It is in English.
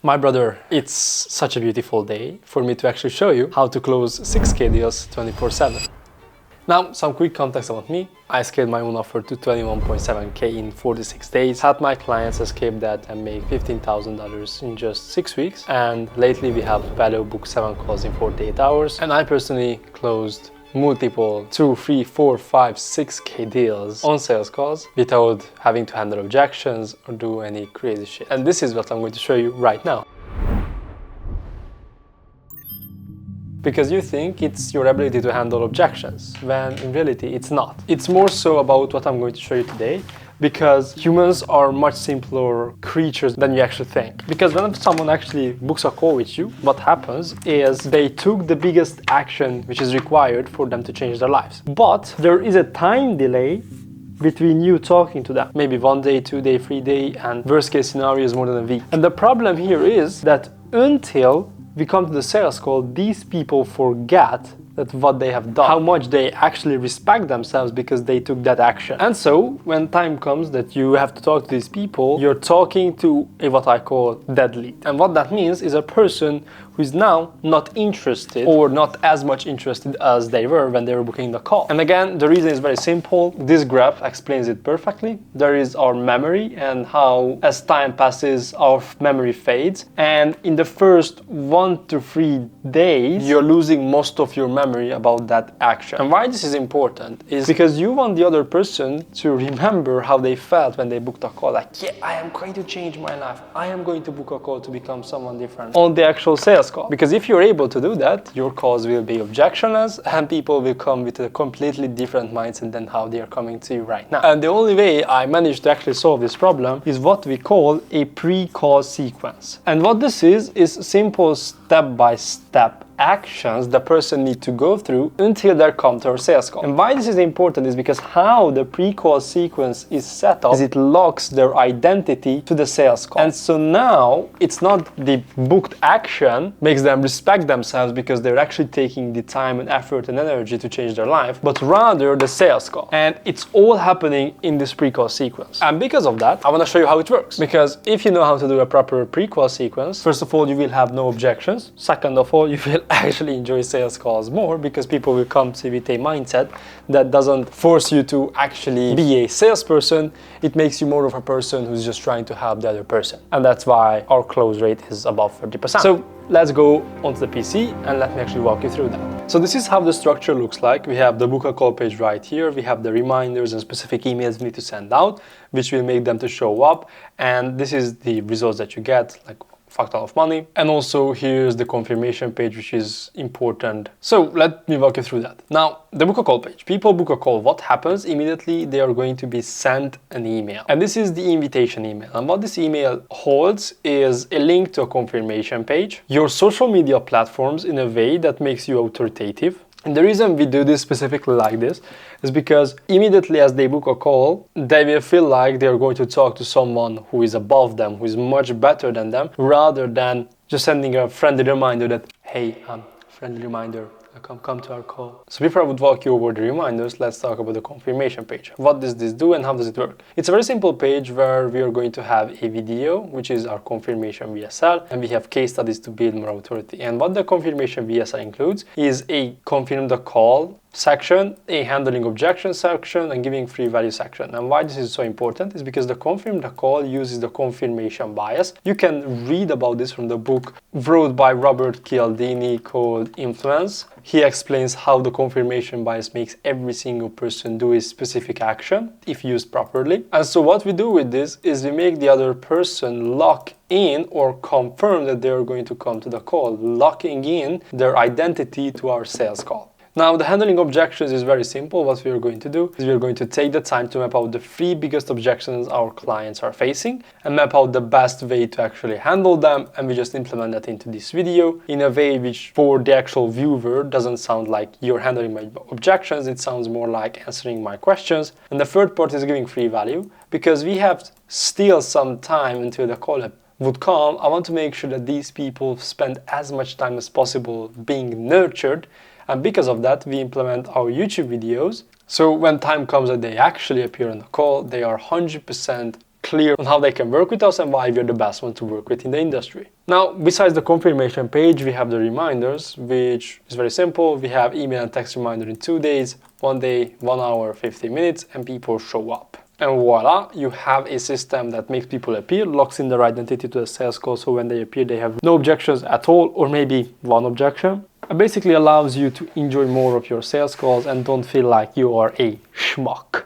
My brother, it's such a beautiful day for me to actually show you how to close 6K deals 24/7. Now, some quick context about me. I scaled my own offer to 21.7K in 46 days, helped my clients escape that and make $15,000 in just 6 weeks. And lately we helped Value book 7 calls in 48 hours. And I personally closed multiple 2, 3, 4, 5, 6K deals on sales calls without having to handle objections or do any crazy shit. And this is what I'm going to show you right now. Because you think it's your ability to handle objections, when in reality it's not. It's more so about what I'm going to show you today, because humans are much simpler creatures than you actually think. Because when someone actually books a call with you, what happens is they took the biggest action which is required for them to change their lives. But there is a time delay between you talking to them. Maybe 1 day, 2 day, 3 day, and worst case scenario is more than a week. And the problem here is that until we come to the sales call, these people forget that what they have done, how much they actually respect themselves because they took that action. And so when time comes that you have to talk to these people, you're talking to a what I call dead lead. And what that means is a person who is now not interested or not as much interested as they were when they were booking the call. And again, the reason is very simple. This graph explains it perfectly. There is our memory and how as time passes, our memory fades. And in the first 1 to 3 days, you're losing most of your memory about that action. And why this is important is because you want the other person to remember how they felt when they booked a call. Like, yeah, I am going to change my life. I am going to book a call to become someone different on the actual sales call. Because if you're able to do that, your calls will be objectionless and people will come with a completely different mindset than how they are coming to you right now. And the only way I managed to actually solve this problem is what we call a pre-call sequence. And what this is simple step-by-step actions the person needs to go through until they come to our sales call. And why this is important is because how the pre-call sequence is set up is it locks their identity to the sales call. And so now it's not the booked action makes them respect themselves because they're actually taking the time and effort and energy to change their life, but rather the sales call. And it's all happening in this pre-call sequence. And because of that, I want to show you how it works. Because if you know how to do a proper pre-call sequence, first of all, you will have no objections. Second of all, you will actually enjoy sales calls more because people will come to with a mindset that doesn't force you to actually be a salesperson. It makes you more of a person who's just trying to help the other person. And that's why our close rate is above 30%. So let's go onto the PC and let me actually walk you through that. So this is how the structure looks like. We have the book a call page right here. We have the reminders and specific emails we need to send out, which will make them to show up. And this is the results that you get, like fuck ton of money. And also here's the confirmation page, which is important. So let me walk you through that. Now, the book a call page. People book a call. What happens? Immediately they are going to be sent an email. And this is the invitation email. And what this email holds is a link to a confirmation page, your social media platforms in a way that makes you authoritative. And the reason we do this specifically like this is because immediately as they book a call, they will feel like they're going to talk to someone who is above them, who is much better than them, rather than just sending a friendly reminder that, hey, friendly reminder, come to our call. So before I would walk you over the reminders, let's talk about the confirmation page. What does this do and how does it work? It's a very simple page where we are going to have a video, which is our confirmation VSL, and we have case studies to build more authority. And what the confirmation VSL includes is a confirm the call section, a handling objection section, and giving free value section. And why this is so important is because the confirm the call uses the confirmation bias. You can read about this from the book wrote by Robert Cialdini called Influence. He explains how the confirmation bias makes every single person do a specific action if used properly. And so what we do with this is we make the other person lock in or confirm that they are going to come to the call, locking in their identity to our sales call. Now, the handling objections is very simple. What we are going to do is we are going to take the time to map out the 3 biggest objections our clients are facing and map out the best way to actually handle them. And we just implement that into this video in a way which for the actual viewer doesn't sound like you're handling my objections. It sounds more like answering my questions. And the third part is giving free value because we have still some time until the call would come. I want to make sure that these people spend as much time as possible being nurtured. And because of that, we implement our YouTube videos. So when time comes that they actually appear on the call, they are 100% clear on how they can work with us and why we're the best one to work with in the industry. Now, besides the confirmation page, we have the reminders, which is very simple. We have email and text reminder in 2 days, 1 day, 1 hour, 15 minutes, and people show up. And voila, you have a system that makes people appear, locks in their identity to the sales call, so when they appear, they have no objections at all, or maybe one objection. It basically allows you to enjoy more of your sales calls and don't feel like you are a schmuck.